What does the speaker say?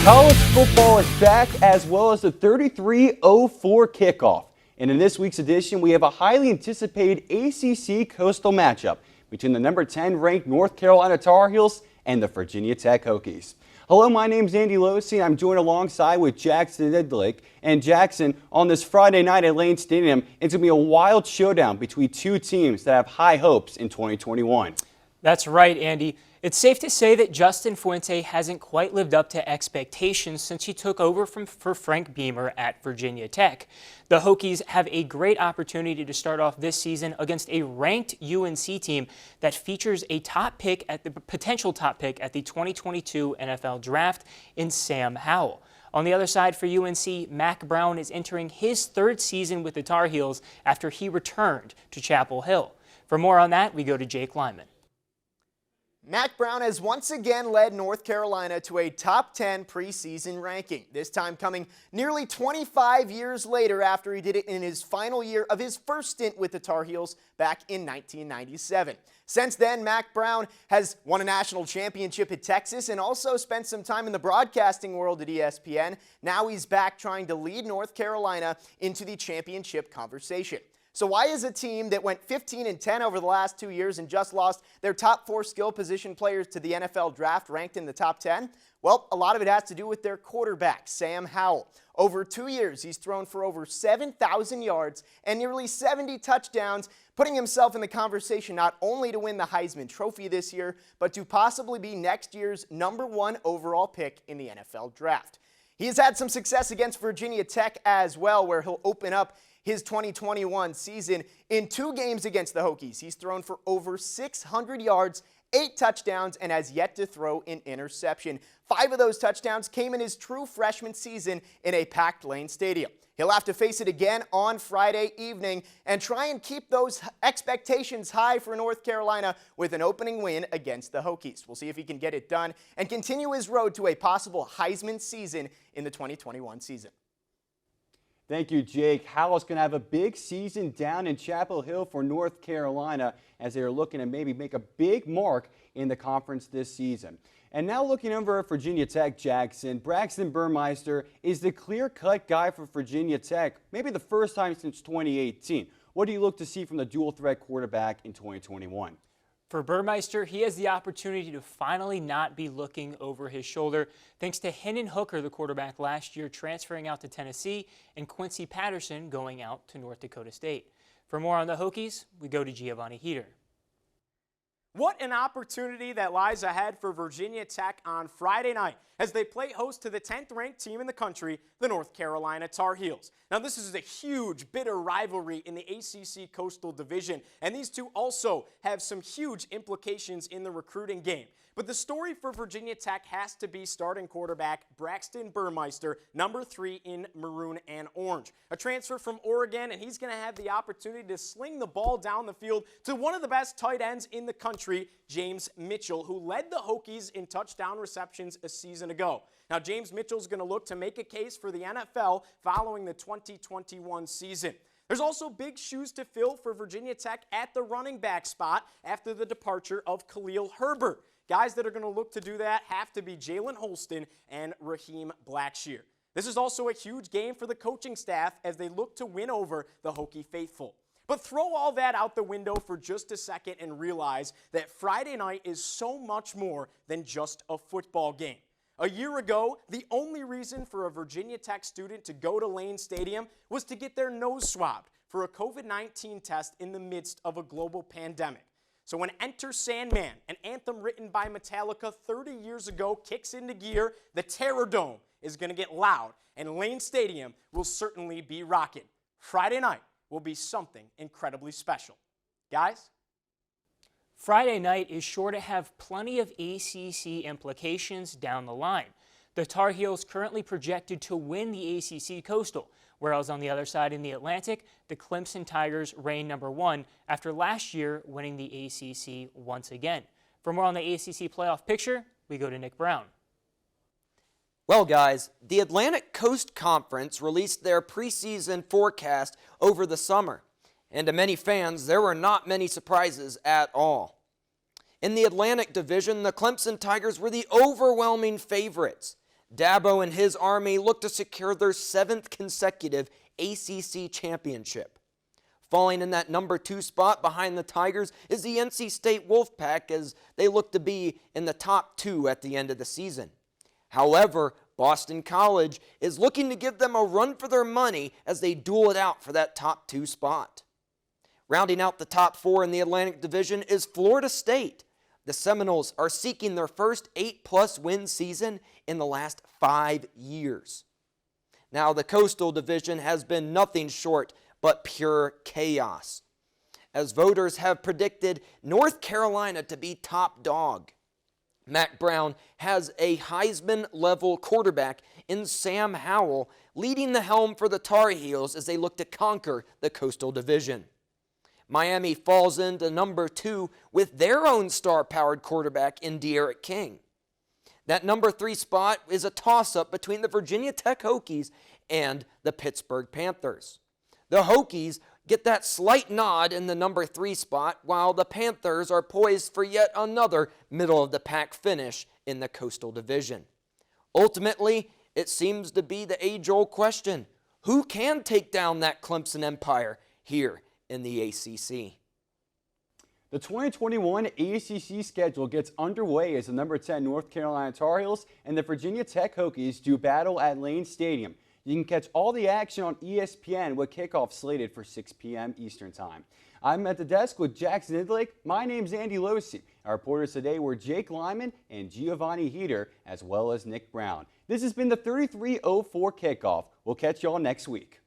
College football is back, as well as the 33-04 kickoff. And in this week's edition, we have a highly anticipated ACC Coastal matchup between the number 10 ranked North Carolina Tar Heels and the Virginia Tech Hokies. Hello, my name is Andy Loce, and I'm joined alongside with Jackson Didlake. And Jackson, on this Friday night at Lane Stadium, it's going to be a wild showdown between two teams that have high hopes in 2021. That's right, Andy. It's safe to say that Justin Fuente hasn't quite lived up to expectations since he took over for Frank Beamer at Virginia Tech. The Hokies have a great opportunity to start off this season against a ranked UNC team that features a potential top pick at the 2022 NFL Draft in Sam Howell. On the other side for UNC, Mack Brown is entering his third season with the Tar Heels after he returned to Chapel Hill. For more on that, we go to Jake Lyman. Mack Brown has once again led North Carolina to a top 10 preseason ranking, this time coming nearly 25 years later after he did it in his final year of his first stint with the Tar Heels back in 1997. Since then, Mack Brown has won a national championship at Texas and also spent some time in the broadcasting world at ESPN. Now he's back trying to lead North Carolina into the championship conversation. So why is a team that went 15-10 over the last 2 years and just lost their top 4 skill position players to the NFL Draft ranked in the top 10? Well, a lot of it has to do with their quarterback, Sam Howell. Over 2 years, he's thrown for over 7,000 yards and nearly 70 touchdowns, putting himself in the conversation not only to win the Heisman Trophy this year, but to possibly be next year's #1 overall pick in the NFL Draft. He has had some success against Virginia Tech as well, where he'll open up his 2021 season in 2 games against the Hokies. He's thrown for over 600 yards, 8 touchdowns, and has yet to throw an interception. 5 of those touchdowns came in his true freshman season in a packed Lane Stadium. He'll have to face it again on Friday evening and try and keep those expectations high for North Carolina with an opening win against the Hokies. We'll see if he can get it done and continue his road to a possible Heisman season in the 2021 season. Thank you, Jake. Howell's going to have a big season down in Chapel Hill for North Carolina as they are looking to maybe make a big mark in the conference this season. And now looking over at Virginia Tech, Jackson, Braxton Burmeister is the clear-cut guy for Virginia Tech, maybe the first time since 2018. What do you look to see from the dual-threat quarterback in 2021? For Burmeister, he has the opportunity to finally not be looking over his shoulder thanks to Hendon Hooker, the quarterback last year, transferring out to Tennessee, and Quincy Patterson going out to North Dakota State. For more on the Hokies, we go to Giovanni Heater. What an opportunity that lies ahead for Virginia Tech on Friday night as they play host to the 10th ranked team in the country, the North Carolina Tar Heels. Now, this is a huge, bitter rivalry in the ACC Coastal Division, and these two also have some huge implications in the recruiting game. But the story for Virginia Tech has to be starting quarterback Braxton Burmeister, number 3 in maroon and orange. A transfer from Oregon, and he's going to have the opportunity to sling the ball down the field to one of the best tight ends in the country, James Mitchell, who led the Hokies in touchdown receptions a season ago. Now, James Mitchell's going to look to make a case for the NFL following the 2021 season. There's also big shoes to fill for Virginia Tech at the running back spot after the departure of Khalil Herbert. Guys that are going to look to do that have to be Jalen Holston and Raheem Blackshear. This is also a huge game for the coaching staff as they look to win over the Hokie faithful. But throw all that out the window for just a second and realize that Friday night is so much more than just a football game. A year ago, the only reason for a Virginia Tech student to go to Lane Stadium was to get their nose swabbed for a COVID-19 test in the midst of a global pandemic. So when Enter Sandman, an anthem written by Metallica 30 years ago, kicks into gear, the Terror Dome is going to get loud, and Lane Stadium will certainly be rocking. Friday night will be something incredibly special. Guys? Friday night is sure to have plenty of ACC implications down the line. The Tar Heels currently projected to win the ACC Coastal, whereas on the other side in the Atlantic, the Clemson Tigers reign #1 after last year winning the ACC once again. For more on the ACC playoff picture, we go to Nick Brown. Well, guys, the Atlantic Coast Conference released their preseason forecast over the summer, and to many fans, there were not many surprises at all. In the Atlantic Division, the Clemson Tigers were the overwhelming favorites. Dabo and his Army look to secure their 7th consecutive ACC championship. Falling in that number 2 spot behind the Tigers is the NC State Wolfpack, as they look to be in the top 2 at the end of the season. However, Boston College is looking to give them a run for their money as they duel it out for that top 2 spot. Rounding out the top 4 in the Atlantic Division is Florida State. The Seminoles are seeking their first 8+ win season in the last 5 years. Now, the Coastal Division has been nothing short but pure chaos, as voters have predicted North Carolina to be top dog. Mack Brown has a HEISMAN-level quarterback in Sam Howell leading the helm for the Tar Heels as they look to conquer the Coastal Division. Miami falls into number 2 with their own star-powered quarterback in De'Aaron King. That number 3 spot is a toss-up between the Virginia Tech Hokies and the Pittsburgh Panthers. The Hokies get that slight nod in the number 3 spot, while the Panthers are poised for yet another middle-of-the-pack finish in the Coastal Division. Ultimately, it seems to be the age-old question: who can take down that Clemson empire here in the ACC? The 2021 ACC schedule gets underway as the number 10 North Carolina Tar Heels and the Virginia Tech Hokies do battle at Lane Stadium. You can catch all the action on ESPN with kickoff slated for 6 p.m. Eastern Time. I'm at the desk with Jackson Didlake. My name's Andy Loce. Our reporters today were Jake Lyman and Giovanni, as well as Nick Brown. This has been the 3304 Kickoff. We'll catch y'all next week.